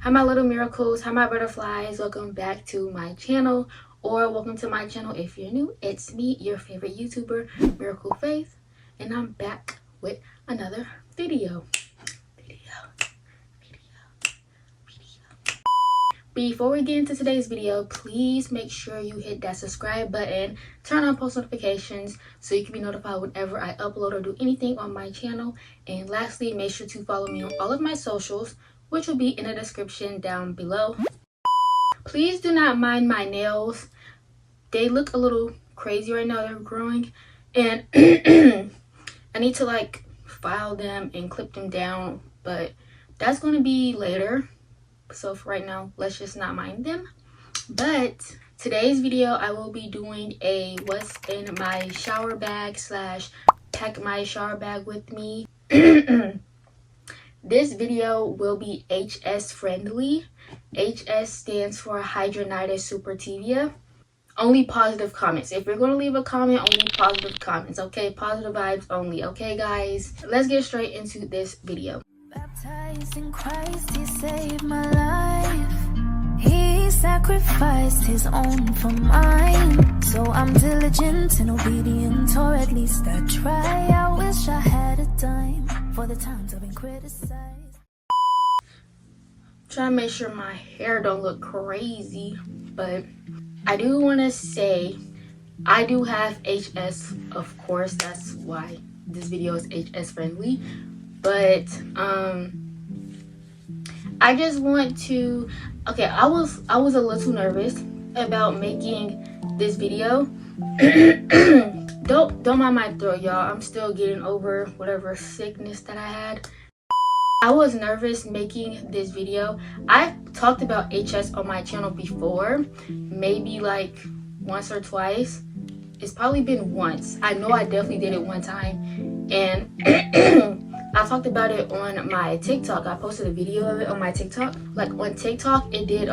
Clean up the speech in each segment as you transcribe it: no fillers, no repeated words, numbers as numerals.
Hi my little miracles, hi my butterflies, welcome back to my channel, or welcome to my channel if you're new. It's me, your favorite YouTuber, Miracle Faith, and I'm back with another video. Before we get into today's video, please make sure you hit that subscribe button, turn on post notifications so you can be notified whenever I upload or do anything on my channel. And lastly, make sure to follow me on all of my socials, which will be in the description down below. Please do not mind my nails. They look a little crazy right now. They're growing, and I need to like file them and clip them down, but that's going to be later. So for right now, let's just not mind them. But today's video, I will be doing a what's in my shower bag / pack my shower bag with me. This video will be HS friendly. HS stands for hidradenitis suppurativa. Only positive comments. If you're going to leave a comment, only positive comments, okay? Positive vibes only, okay guys? Let's get straight into this video. Baptized in Christ, he saved my life. He sacrificed his own for mine. So I'm diligent and obedient, or at least I try. I wish I had a dime for the times I've been criticized. Trying to make sure my hair don't look crazy, but I do want to say I do have HS, of course. That's why this video is HS friendly. But I just want to, okay, I was a little nervous about making this video. don't mind my throat, y'all. I'm still getting over whatever sickness that I had. I was nervous making this video. I've talked about HS on my channel before, maybe like once or twice. It's probably been once. I know I definitely did it one time, and I talked about it on my TikTok. I posted a video of it on my TikTok. Like on TikTok, it did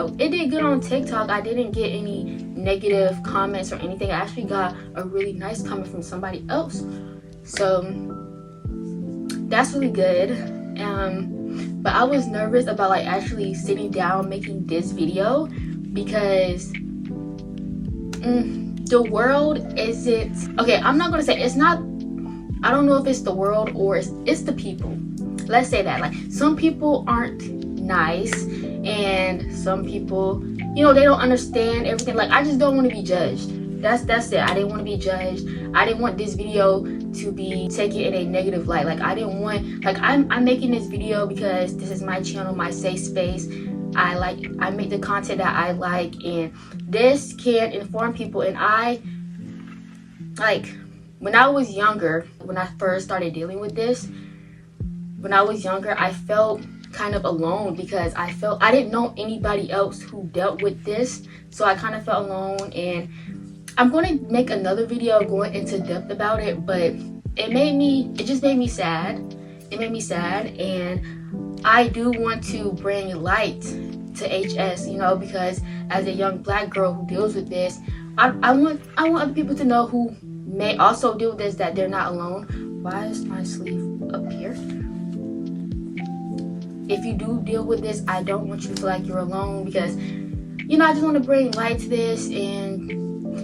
good on TikTok. I didn't get any negative comments or anything. I actually got a really nice comment from somebody else, so that's really good. But I was nervous about like actually sitting down making this video because the world isn't okay. I'm not gonna say it's not. I don't know if it's the world or it's the people. Let's say that. Like, some people aren't nice, and some people, you know, they don't understand everything. Like, I just don't want to be judged. That's it. I didn't want to be judged. I didn't want this video to be taken in a negative light. Like, I didn't want, like, I'm making this video because this is my channel, my safe space. I make the content that I like, and this can inform people. And I like, when I was younger, when I first started dealing with this, when I was younger, I felt kind of alone because I didn't know anybody else who dealt with this. So I kind of felt alone, and I'm going to make another video going into depth about it, but it just made me sad. It made me sad, and I do want to bring light to HS, you know, because as a young black girl who deals with this, I want other people to know who may also deal with this, that they're not alone. Why is my sleeve up here? If you do deal with this, I don't want you to feel like you're alone, because, you know, I just want to bring light to this, and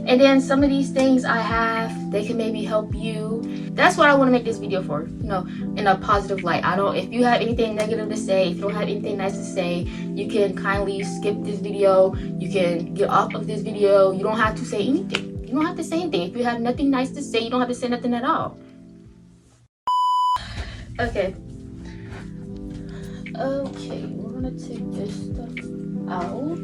then some of these things I have, they can maybe help you. That's what I want to make this video for, you know, in a positive light. If you have anything negative to say, if you don't have anything nice to say, you can kindly skip this video. You can get off of this video. You don't have to say anything. You don't have to say anything. If you have nothing nice to say, you don't have to say nothing at all. Okay, we're gonna take this stuff out.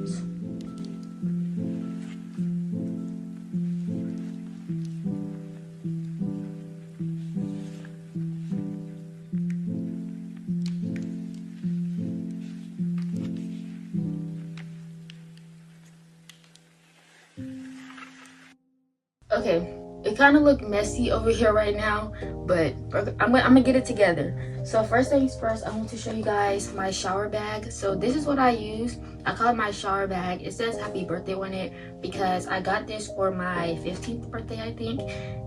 Okay, it kind of look messy over here right now, but I'm gonna get it together. So first things first, I want to show you guys my shower bag. So this is what I use. I call it my shower bag. It says happy birthday on it because I got this for my 15th birthday, I think.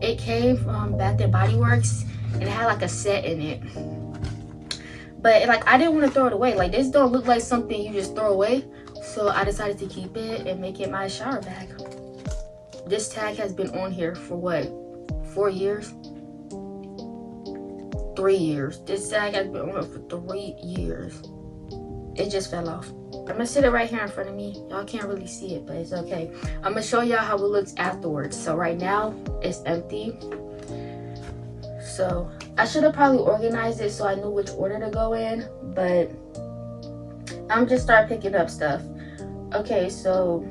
It came from Bath & Body Works, and it had like a set in it. But like I didn't want to throw it away. Like this don't look like something you just throw away. So I decided to keep it and make it my shower bag. This tag has been on here for what, 4 years? 3 years. This tag has been on for 3 years. It just fell off. I'm gonna sit it right here in front of me. Y'all can't really see it, but it's okay. I'm gonna show y'all how it looks afterwards. So right now it's empty. So I should have probably organized it so I knew which order to go in, but I'm just start picking up stuff. Okay, so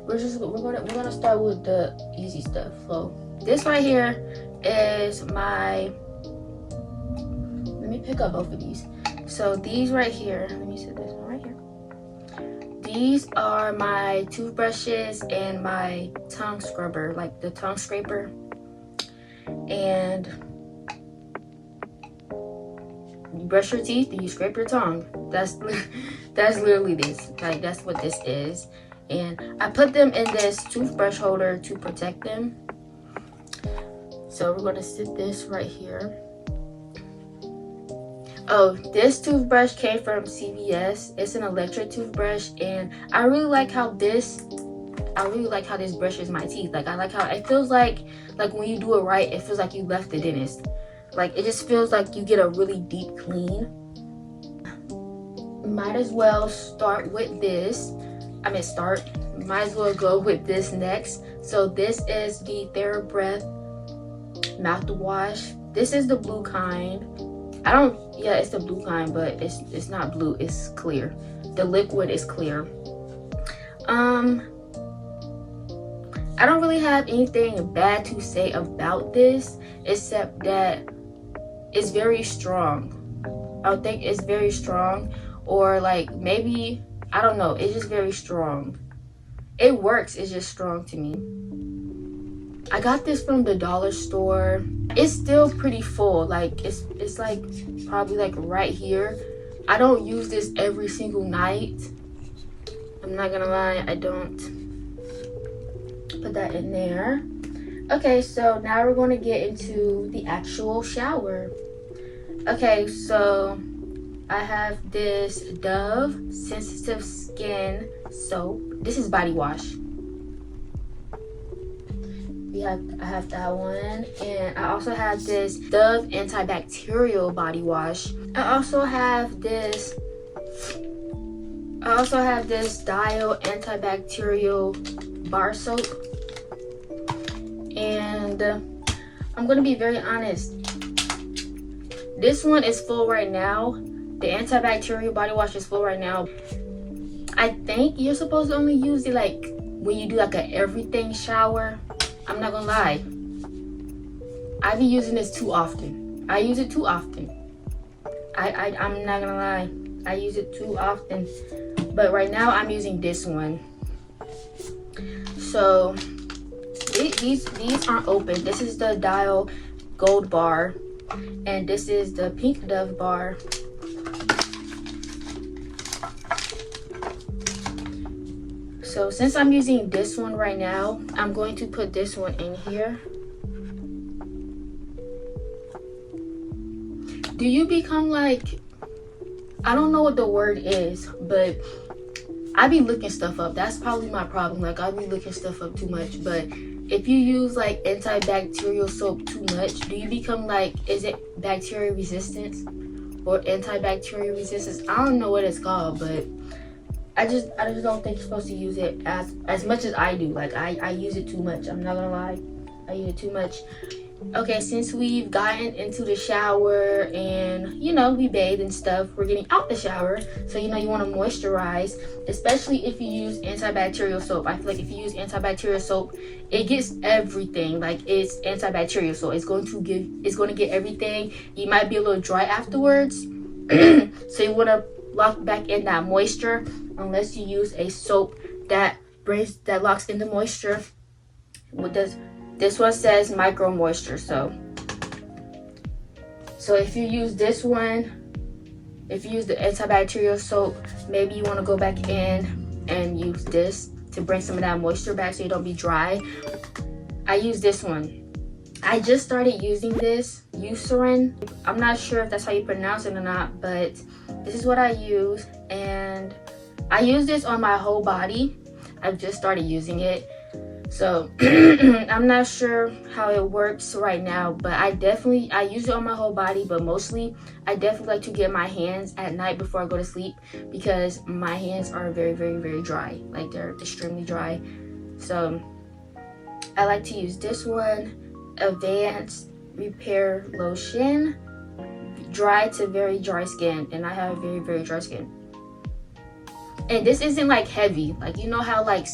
we're gonna start with the easy stuff. So this right here is my, let me pick up both of these. So these right here, let me set this one right here. These are my toothbrushes and my tongue scrubber, like the tongue scraper. And you brush your teeth and you scrape your tongue. That's literally this. Like that's what this is. And I put them in this toothbrush holder to protect them. So we're gonna sit this right here. Oh, this toothbrush came from CVS. It's an electric toothbrush, and I really like how this brushes my teeth. Like I like how it feels like when you do it right, it feels like you left the dentist. Like it just feels like you get a really deep clean. Might as well start with this. Might as well go with this next. So this is the TheraBreath Mouthwash. This is the blue kind. It's the blue kind, but it's not blue, it's clear. The liquid is clear. I don't really have anything bad to say about this, except that it's very strong. I think it's very strong, or like maybe, I don't know, it's just very strong. It works, it's just strong to me. I got this from the dollar store. It's still pretty full. Like it's like probably like right here. I don't use this every single night. I'm not gonna lie, I don't. Put that in there. Okay, so now we're gonna get into the actual shower. Okay, so I have this Dove Sensitive Skin Soap. This is body wash. I have that one, and I also have this Dove Antibacterial body wash. I also have this Dial Antibacterial bar soap. And I'm gonna be very honest, this one is full right now. The antibacterial body wash is full right now. I think you're supposed to only use it like when you do like a everything shower. I'm not gonna lie, I be using this too often. I use it too often. I'm not gonna lie, I use it too often. But right now I'm using this one. So these aren't open. This is the Dial Gold bar, and this is the Pink Dove bar. So since I'm using this one right now, I'm going to put this one in here. Do you become like, I don't know what the word is, but I be looking stuff up. That's probably my problem. Like I be looking stuff up too much. But if you use like antibacterial soap too much, do you become like, is it bacteria resistance or antibacterial resistance? I don't know what it's called, but I just don't think you're supposed to use it as much as I do. Like I use it too much. I'm not gonna lie, I use it too much. Okay, since we've gotten into the shower and you know we bathe and stuff, we're getting out the shower. So you know you want to moisturize, especially if you use antibacterial soap. I feel like if you use antibacterial soap, it gets everything. Like it's antibacterial, so it's going to get everything. You might be a little dry afterwards, so you want to lock back in that moisture. Unless you use a soap that locks in the moisture. This one says micro moisture. So if you use this one, if you use the antibacterial soap, maybe you want to go back in and use this to bring some of that moisture back so you don't be dry. I use this one. I just started using this Eucerin. I'm not sure if that's how you pronounce it or not, but this is what I use, and I use this on my whole body. I've just started using it, so I'm not sure how it works right now, but I use it on my whole body, but mostly I definitely like to get my hands at night before I go to sleep, because my hands are very, very, very dry. Like, they're extremely dry. So I like to use this one, Advanced Repair Lotion, dry to very dry skin, and I have very, very dry skin. And this isn't like heavy, like, you know how like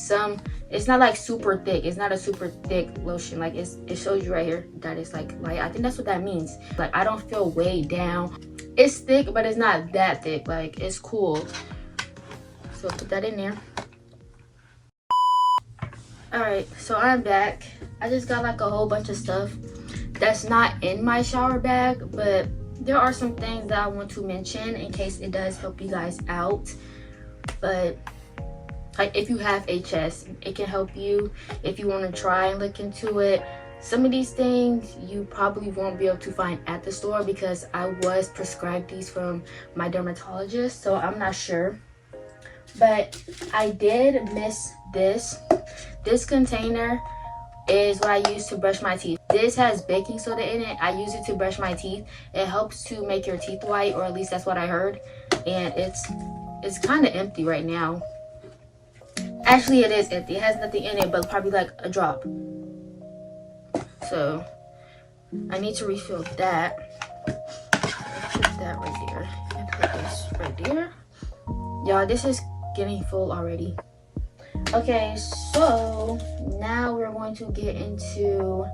it's not like super thick. It's not a super thick lotion. Like, it shows you right here that it's like light. I think that's what that means. Like, I don't feel weighed down. It's thick, but it's not that thick. Like, it's cool. So put that in there. Alright, so I'm back. I just got like a whole bunch of stuff that's not in my shower bag, but there are some things that I want to mention in case it does help you guys out. But like, if you have HS, it can help you if you want to try and look into it. Some of these things you probably won't be able to find at the store, because I was prescribed these from my dermatologist, so I'm not sure. But I did miss this. This container is what I use to brush my teeth. This has baking soda in it. I use it to brush my teeth. It helps to make your teeth white, or at least that's what I heard. And it's kind of empty right now. Actually, it is empty. It has nothing in it but probably like a drop. So I need to refill that. Put that right there. And put this right there. Y'all, this is getting full already. Okay, so now we're going to get into,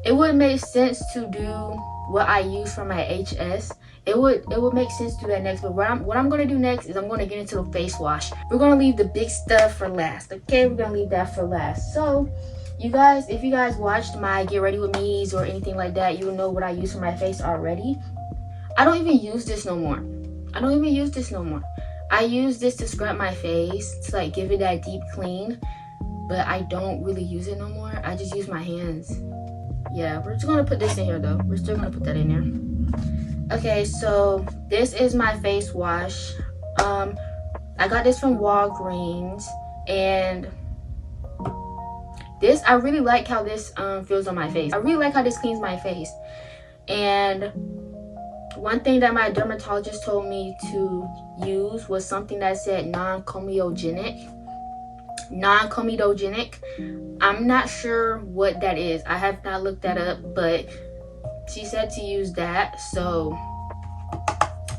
it would make sense to do what I use for my HS. It would make sense to do that next, but what I'm going to do next is I'm going to get into the face wash. We're going to leave the big stuff for last. Okay, we're going to leave that for last. So you guys, if you guys watched my Get Ready With Me's or anything like that, you will know what I use for my face already. I don't even use this no more. I use this to scrub my face, to like give it that deep clean, but I don't really use it no more. I just use my hands. Yeah, we're just gonna put this in here though. We're still gonna put that in there. Okay, so this is my face wash. I got this from Walgreens, and this, I really like how this feels on my face. I really like how this cleans my face. And one thing that my dermatologist told me to use was something that said non-comedogenic. I'm not sure what that is. I have not looked that up, but she said to use that, so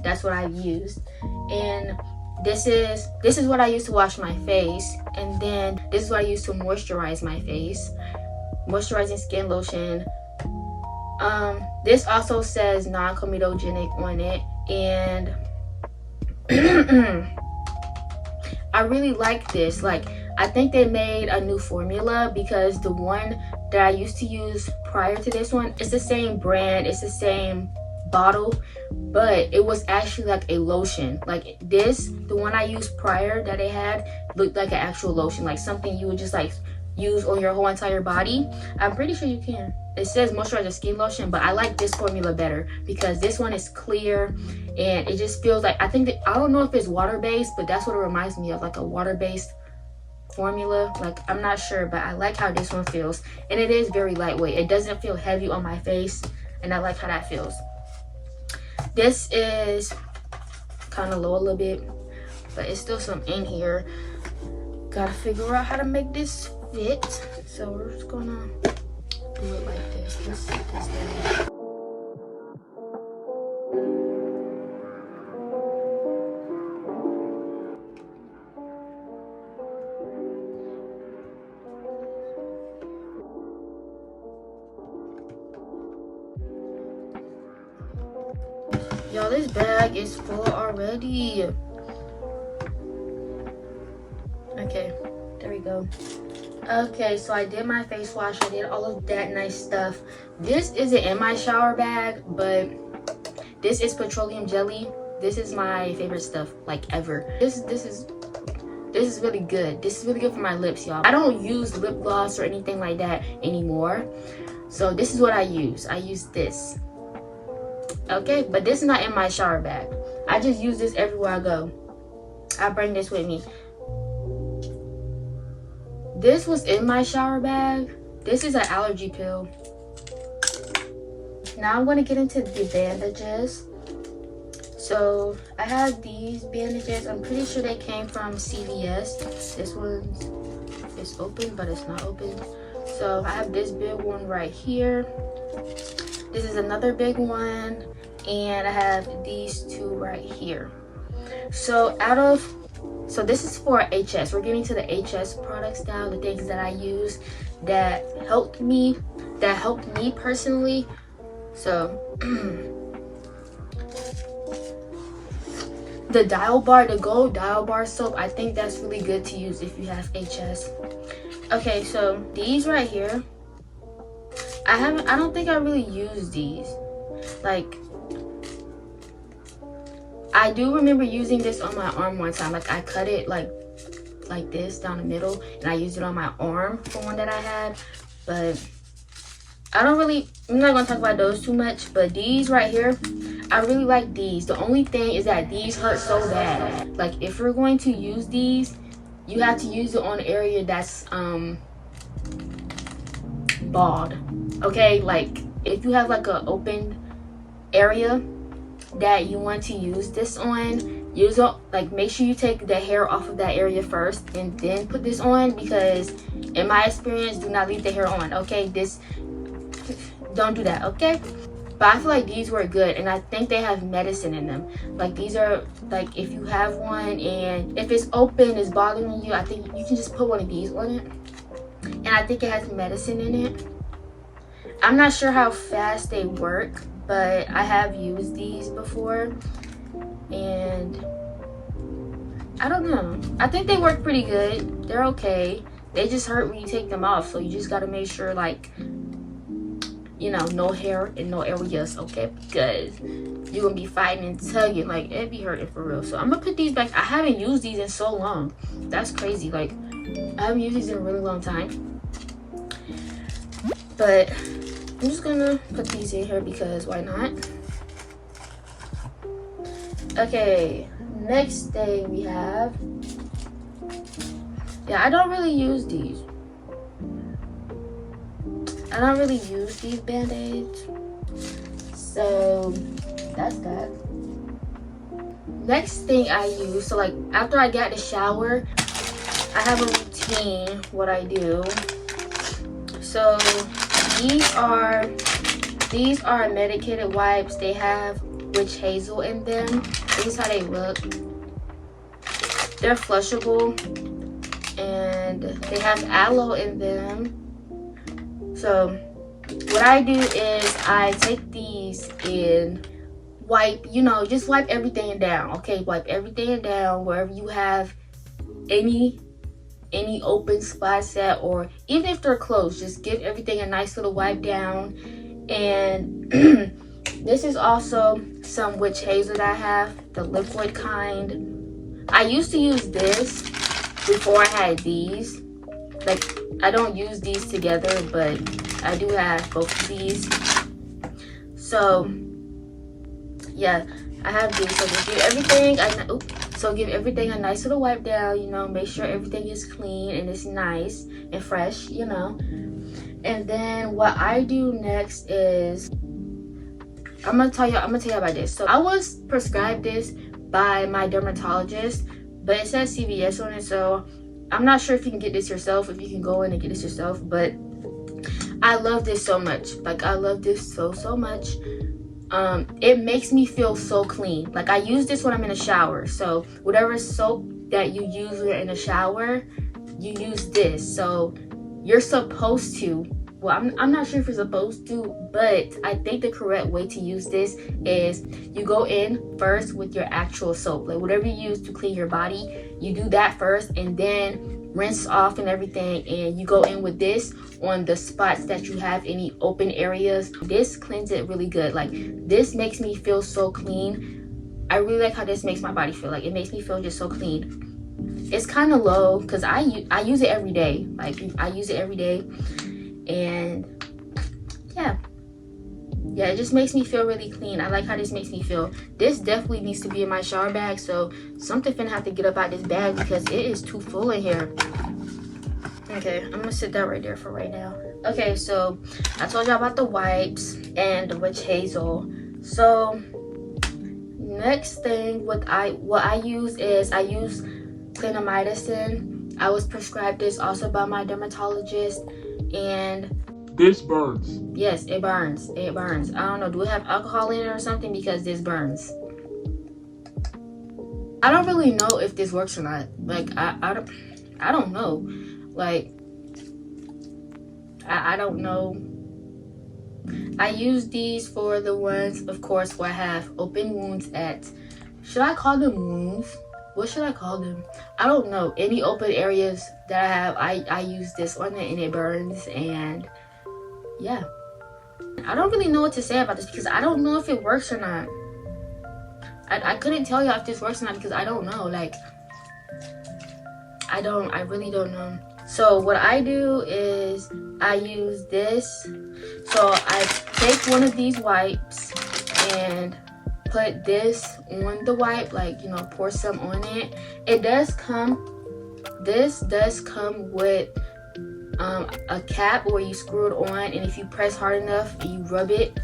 that's what I used. And this is what I use to wash my face, and then this is what I use to moisturize my face. Moisturizing skin lotion. This also says non-comedogenic on it, and I really like this. Like, I think they made a new formula, because the one that I used to use prior to this one, it's the same brand, it's the same bottle, but it was actually like a lotion. Like this, the one I used prior that they had, looked like an actual lotion, like something you would just like use on your whole entire body. I'm pretty sure you can. It says moisturizer skin lotion, but I like this formula better because this one is clear and it just feels like, I think that, I don't know if it's water-based, but that's what it reminds me of, like a water-based formula. Like, I'm not sure, but I like how this one feels, and it is very lightweight. It doesn't feel heavy on my face, and I like how that feels. This is kind of low a little bit, but it's still some in here. Gotta figure out how to make this fit, so we're just gonna do it like this. Let's sit this down. Y'all, this bag is full already. Okay, there we go. Okay, so I did my face wash. I did all of that nice stuff. This isn't in my shower bag, but this is Petroleum Jelly. This is my favorite stuff, like, ever. This is really good. This is really good for my lips, y'all. I don't use lip gloss or anything like that anymore. So this is what I use. I use this. Okay, but this is not in my shower bag. I just use this everywhere I go. I bring this with me. This was in my shower bag. This is an allergy pill. Now I'm going to get into the bandages. So I have these bandages. I'm pretty sure they came from CVS. This one is open, but it's not open. So I have this big one right here. This is another big one. And I have these two right here. So this is for HS. We're getting to the HS products now, the things that I use that helped me personally. So the the gold dial bar soap, I think that's really good to use if you have HS. Okay, so these right here, I don't think I really use these. Like, I do remember using this on my arm one time. Like, I cut it like this down the middle, and I used it on my arm for one that I had. But I'm not gonna talk about those too much. But these right here, I really like these. The only thing is that these hurt so bad. Like, if you're going to use these, you have to use it on an area that's bald. Okay, like if you have like an open area that you want to use this on, make sure you take the hair off of that area first and then put this on, because in my experience, do not leave the hair on. Okay, don't do that. Okay, but I feel like these work good, and I think they have medicine in them. Like, these are like, if you have one and if it's open, it's bothering you, I think you can just put one of these on it, and I think it has medicine in it. I'm not sure how fast they work, but I have used these before, and I don't know, I think they work pretty good. They're okay. They just hurt when you take them off, so you just got to make sure, like, you know, no hair in no areas, okay? Because you're gonna be fighting and tugging, like, it be hurting for real. So I'm gonna put these back. I haven't used these in so long. That's crazy. Like, I haven't used these in a really long time. But I'm just gonna put these in here because why not? Okay, next thing we have, I don't really use these. I don't really use these band-aids, so that's that. Next thing I use, so like after I get the shower, I have a routine, what I do. So these are medicated wipes. They have witch hazel in them. This is how they look. They're flushable, and they have aloe in them. So what I do is I take these and wipe, just wipe everything down. Okay, wipe everything down wherever you have any open spots at, or even if they're closed, just give everything a nice little wipe down. And this is also some witch hazel that I have, the liquid kind. I used to use this before I had these. Like, I don't use these together, but I do have both of these. So yeah, I have these. So just give everything a nice little wipe down, make sure everything is clean and it's nice and fresh, And then what I do next is I'm gonna tell you about this. So I was prescribed this by my dermatologist, but it says CVS on it, so I'm not sure if you can get this yourself, if you can go in and get this yourself, but I love this so much. Like, I love this so much. It makes me feel so clean. Like, I use this when I'm in a shower. So whatever soap that you use when you're in a shower, you use this. So you're supposed to, well, I'm not sure if you're supposed to, but I think the correct way to use this is you go in first with your actual soap. Like, whatever you use to clean your body, you do that first, and then rinse off and everything, and you go in with this on the spots that you have any open areas. This cleans it really good. Like, this makes me feel so clean. I really like how this makes my body feel. Like, it makes me feel just so clean. It's kind of low because I use it every day. Like, I use it every day, and yeah, it just makes me feel really clean. I like how this makes me feel. This definitely needs to be in my shower bag, so something finna have to get up out this bag because it is too full in here. Okay, I'm gonna sit that right there for right now. Okay, so I told y'all about the wipes and the witch hazel. So next thing, what I use is I use Clindamycin. I was prescribed this also by my dermatologist, and this burns. Yes, it burns. It burns. I don't know. Do it have alcohol in it or something? Because this burns. I don't really know if this works or not. Like, I don't know. Like, I don't know. I use these for the ones, of course, where I have open wounds at. Should I call them wounds? What should I call them? I don't know. Any open areas that I have, I use this on it and it burns. And yeah, I don't really know what to say about this because I don't know if it works or not. I couldn't tell you if this works or not because I don't know. Like, I really don't know. So what I do is I use this. So I take one of these wipes and put this on the wipe, like, you know, pour some on it. This does come with a cap where you screw it on, and if you press hard enough and you rub it,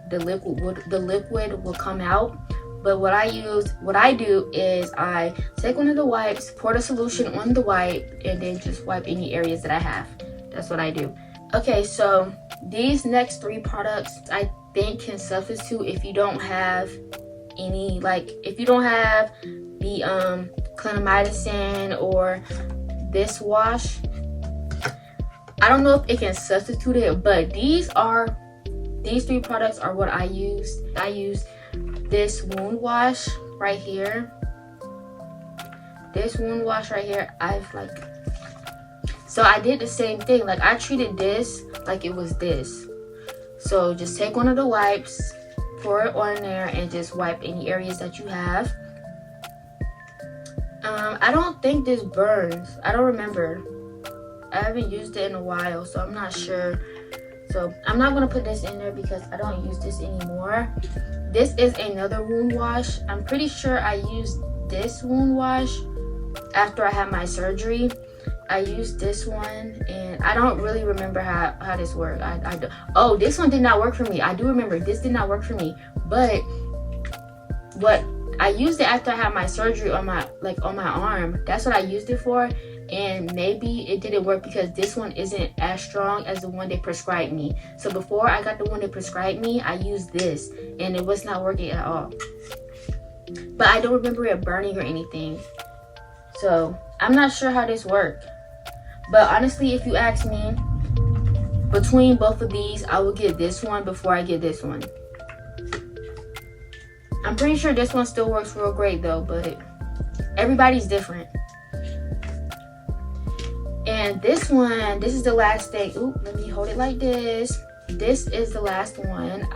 the liquid will come out. But what I do is I take one of the wipes, pour the solution on the wipe, and then just wipe any areas that I have. That's what I do. Okay, so these next three products I think can substitute if you don't have any, like, if you don't have the Clindamycin or this wash. I don't know if it can substitute it, but these three products are what I use. I use this wound wash right here. This wound wash right here, so I did the same thing. Like, I treated this like it was this. So just take one of the wipes, pour it on there, and just wipe any areas that you have. I don't think this burns. I don't remember. I haven't used it in a while, so I'm not sure. So I'm not gonna put this in there because I don't use this anymore. This is another wound wash. I'm pretty sure I used this wound wash after I had my surgery. I used this one, and I don't really remember how this worked. Oh, this one did not work for me. I do remember this did not work for me, but what I used it after I had my surgery on my arm. That's what I used it for. And maybe it didn't work because this one isn't as strong as the one they prescribed me. So before I got the one they prescribed me, I used this and it was not working at all. But I don't remember it burning or anything. So I'm not sure how this worked. But honestly, if you ask me, between both of these, I will get this one before I get this one. I'm pretty sure this one still works real great though, but everybody's different. And this one, this is the last thing. Ooh, let me hold it like this. This is the last one.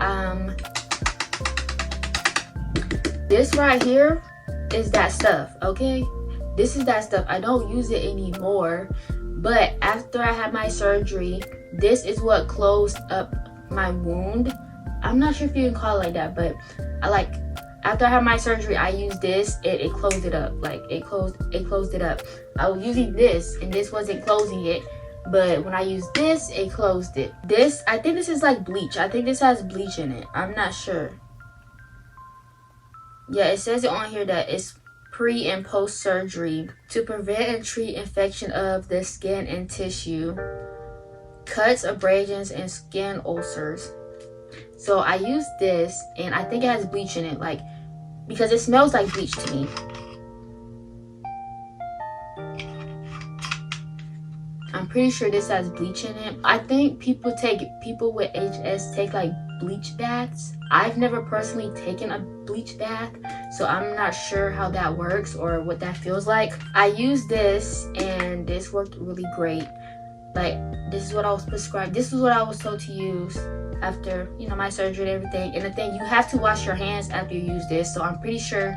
This right here is that stuff, okay? This is that stuff. I don't use it anymore, but after I had my surgery, this is what closed up my wound. I'm not sure if you can call it like that, but after I had my surgery, I used this and it closed it up. Like, it closed it up. I was using this and this wasn't closing it, but when I used this, it closed it. This, I think this is like bleach. I think this has bleach in it. I'm not sure. Yeah, it says it on here that it's pre and post surgery to prevent and treat infection of the skin and tissue, cuts, abrasions, and skin ulcers. So I used this and I think it has bleach in it, like, because it smells like bleach to me. I'm pretty sure this has bleach in it. I think people with HS take like bleach baths. I've never personally taken a bleach bath, so I'm not sure how that works or what that feels like. I used this and this worked really great. Like, this is what I was prescribed. This is what I was told to use after, you know, my surgery and everything. And the thing, you have to wash your hands after you use this, so I'm pretty sure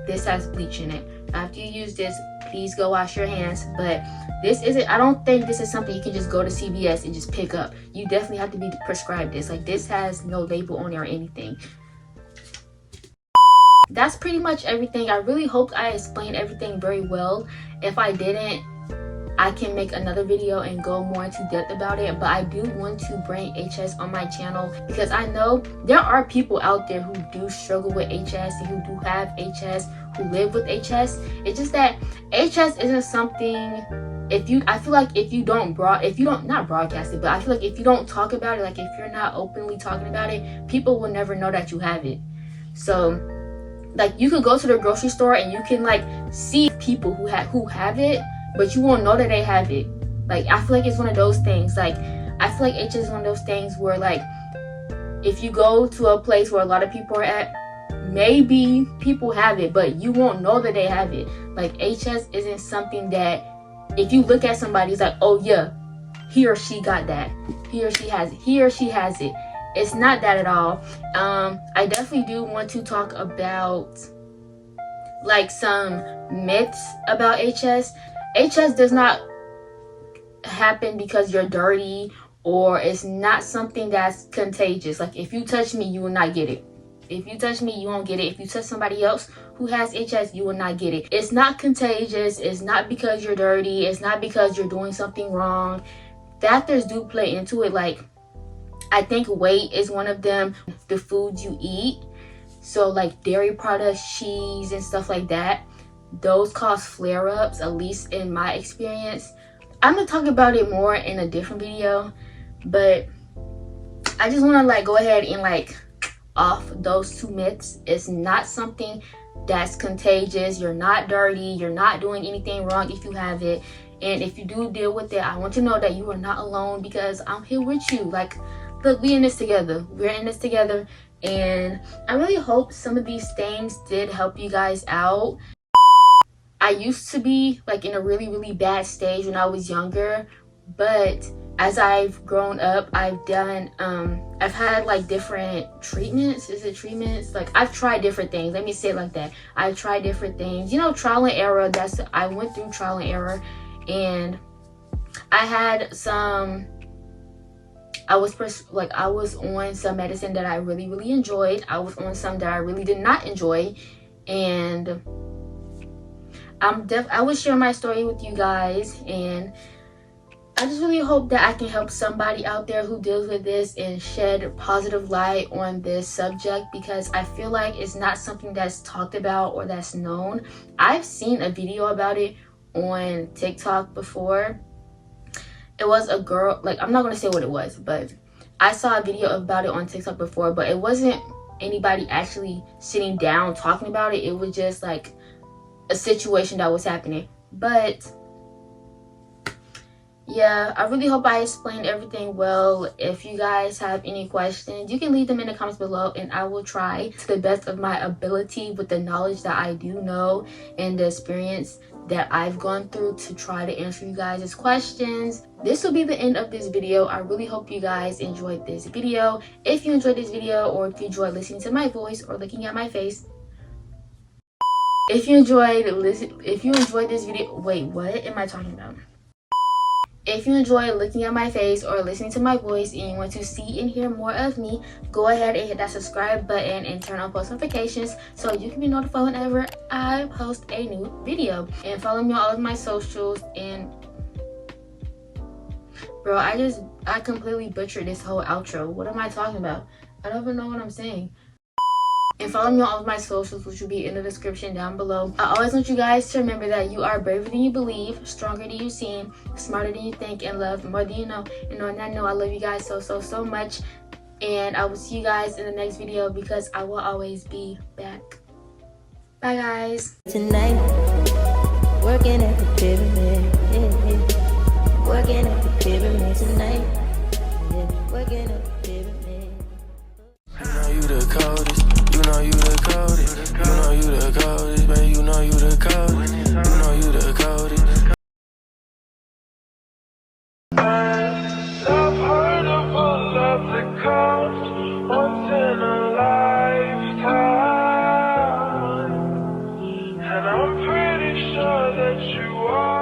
this has bleach in it. After you use this, please go wash your hands. But this isn't, I don't think this is something you can just go to CVS and just pick up. You definitely have to be prescribed this. Like, this has no label on it or anything. That's pretty much everything. I really hope I explained everything very well. If I didn't, I can make another video and go more into depth about it. But I do want to bring HS on my channel because I know there are people out there who do struggle with HS, who do have HS, who live with HS. It's just that HS isn't something, I feel like if you don't not broadcast it, but I feel like if you don't talk about it, like if you're not openly talking about it, people will never know that you have it. So like, you could go to the grocery store and you can like see people who have it, but you won't know that they have it. Like, I feel like it's one of those things. Like, I feel like HS is one of those things where, like, if you go to a place where a lot of people are at, maybe people have it, but you won't know that they have it. Like, HS isn't something that if you look at somebody, it's like, oh yeah, he or she got that. He or she has it. He or she has it. It's not that at all. I definitely do want to talk about, like, some myths about HS. HS does not happen because you're dirty, or it's not something that's contagious. Like, if you touch me, you will not get it. If you touch me, you won't get it. If you touch somebody else who has HS, you will not get it. It's not contagious. It's not because you're dirty. It's not because you're doing something wrong. Factors do play into it. Like, I think weight is one of them. The foods you eat. So, like, dairy products, cheese, and stuff like that. Those cause flare-ups, at least in my experience. I'm gonna talk about it more in a different video, but I just want to like go ahead and like off those two myths. It's not something that's contagious. You're not dirty. You're not doing anything wrong if you have it. And if you do deal with it, I want you to know that you are not alone, because I'm here with you. Like, look, we in this together. We're in this together. And I really hope some of these things did help you guys out. I used to be like in a really, really bad stage when I was younger, but as I've grown up, I've had like different treatments. Is it treatments? Like, I've tried different things. Let me say it like that. I've tried different things. You know, trial and error. I went through trial and error, and I had some. I was on some medicine that I really, really enjoyed. I was on some that I really did not enjoy, and I will share my story with you guys, and I just really hope that I can help somebody out there who deals with this and shed positive light on this subject, because I feel like it's not something that's talked about or that's known. I've seen a video about it on TikTok before. It was a girl, like, I'm not going to say what it was, but I saw a video about it on TikTok before, but it wasn't anybody actually sitting down talking about it. It was just like a situation that was happening. But yeah, I really hope I explained everything well. If you guys have any questions, you can leave them in the comments below, and I will try to the best of my ability with the knowledge that I do know and the experience that I've gone through to try to answer you guys' questions. This will be the end of this video. I really hope you guys enjoyed this video. If you enjoyed this video, or if you enjoyed listening to my voice or looking at my face, if you enjoyed this video, wait, what am I talking about? If you enjoy looking at my face or listening to my voice and you want to see and hear more of me, go ahead and hit that subscribe button and turn on post notifications so you can be notified whenever I post a new video. And follow me on all of my socials. And bro, I completely butchered this whole outro. What am I talking about? I don't even know what I'm saying. And follow me on all of my socials, which will be in the description down below. I always want you guys to remember that you are braver than you believe, stronger than you seem, smarter than you think, and loved more than you know. And on that note, I love you guys so much. And I will see you guys in the next video, because I will always be back. Bye, guys. Tonight, working at the pyramid. Yeah. Working at the pyramid tonight. Yeah. Working at the pyramid. You know you the coldest. You know you the coldest. You know you the coldest, babe. You know you the coldest. You know you the coldest. I've heard of a love that comes once in a lifetime, and I'm pretty sure that what you are.